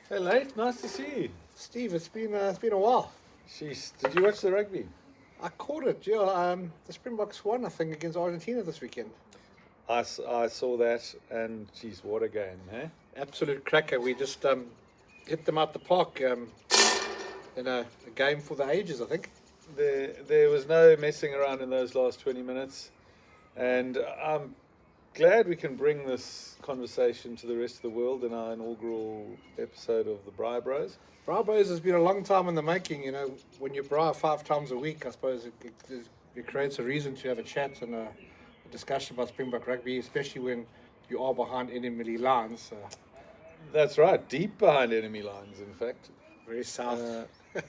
Hey, Late, nice to see you. Steve, it's been a while. Jeez, did you watch the rugby? I caught it, yeah. The Springboks won, I think, against Argentina this weekend. I saw that, and geez, what a game, eh? Absolute cracker. We just hit them out the park in a game for the ages, I think. There was no messing around in those last 20 minutes, and I'm glad we can bring this conversation to the rest of the world in our inaugural episode of the Braai Bros. Braai Bros has been a long time in the making. You know, when you braai 5 times a week, I suppose it creates a reason to have a chat and a discussion about Springbok rugby, especially when you are behind enemy lines. That's right, deep behind enemy lines, in fact. Very south. Yeah.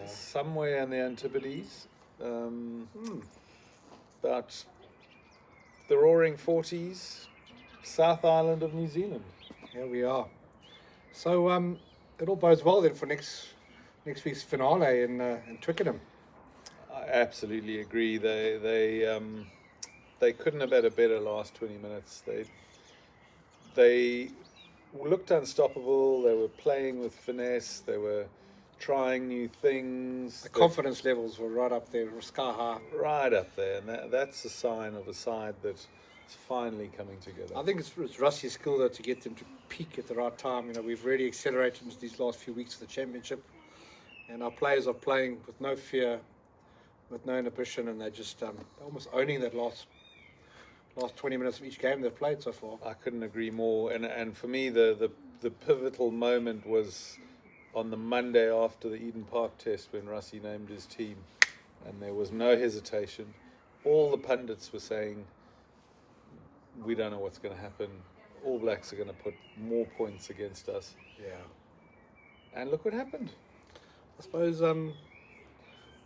Somewhere in the Antipodes. About the Roaring Forties, South Island of New Zealand. Here we are. So it all bodes well then for next week's finale in Twickenham. I absolutely agree. They couldn't have had a better last 20 minutes. They looked unstoppable. They were playing with finesse. They were trying new things. The confidence levels were right up there, sky high. Right up there, and that's a sign of a side that's finally coming together. I think it's Rusty's skill though to get them to peak at the right time. You know, we've really accelerated into these last few weeks of the championship, and our players are playing with no fear, with no inhibition, and they're just almost owning that last 20 minutes of each game they've played so far. I couldn't agree more. And for me, the pivotal moment was on the Monday after the Eden Park test when Rusty named his team, and there was no hesitation. All the pundits were saying, we don't know what's going to happen. All Blacks are going to put more points against us. Yeah. And look what happened. I suppose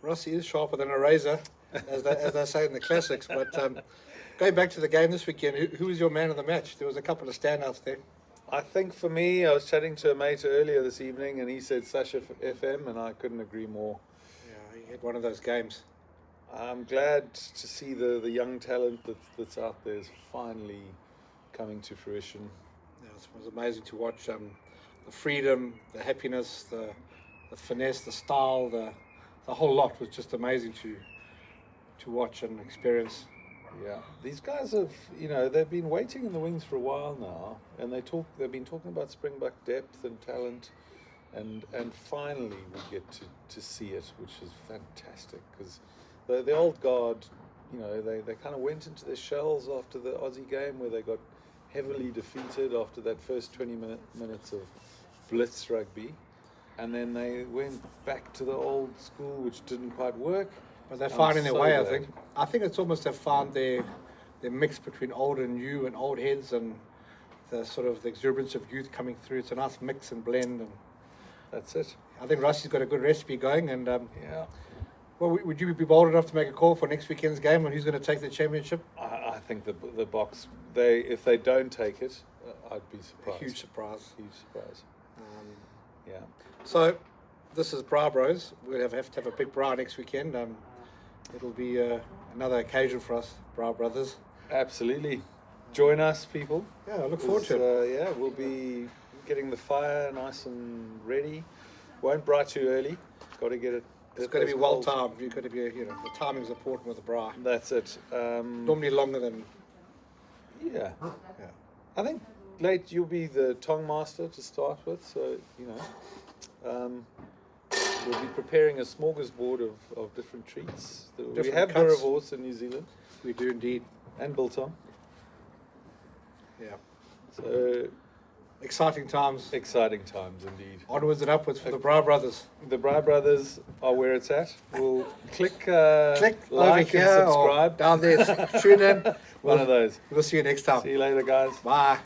Rusty is sharper than a razor, as they say in the classics. But going back to the game this weekend, who was your man of the match? There was a couple of standouts there. I think for me, I was chatting to a mate earlier this evening, and he said Sasha FM, and I couldn't agree more. Yeah, he had one of those games. I'm glad to see the young talent that's out there is finally coming to fruition. Yeah, it was amazing to watch the freedom, the happiness, the finesse, the style, the whole lot was just amazing to watch and experience. Yeah, these guys have, they've been waiting in the wings for a while now, and they've been talking about Springbok depth and talent, and finally we get to see it, which is fantastic, because the old guard, they kind of went into their shells after the Aussie game where they got heavily defeated after that first 20 minutes of blitz rugby, and then they went back to the old school, which didn't quite work. But they're finding their way, I think. I think it's almost they've found their mix between old and new and old heads and the sort of the exuberance of youth coming through. It's a nice mix and blend. And that's it. I think Rusty's got a good recipe going. And yeah. Well, would you be bold enough to make a call for next weekend's game and who's going to take the championship? I think the Boks, if they don't take it, I'd be surprised. A huge surprise. Huge surprise. Yeah. So this is Braai Bros. We'll have to have a big braai next weekend. It'll be another occasion for us, Braai Brothers. Absolutely. Join us, people. Yeah, I look forward to it. Yeah, we'll be getting the fire nice and ready. Won't braai too early. Got to get it. It's got to be well timed. You've got to be, the timing's important with the braai. That's it. Normally longer than. Yeah. I think Late you'll be the tongue master to start with, so we'll be preparing a smorgasbord of different treats. We have boerewors in New Zealand. We do indeed. And biltong. Yeah. So exciting times. Exciting times indeed. Onwards and upwards for the Braai Brothers. The Braai Brothers are where it's at. We'll click like and subscribe. Down there. Tune in. One of those. We'll see you next time. See you later, guys. Bye.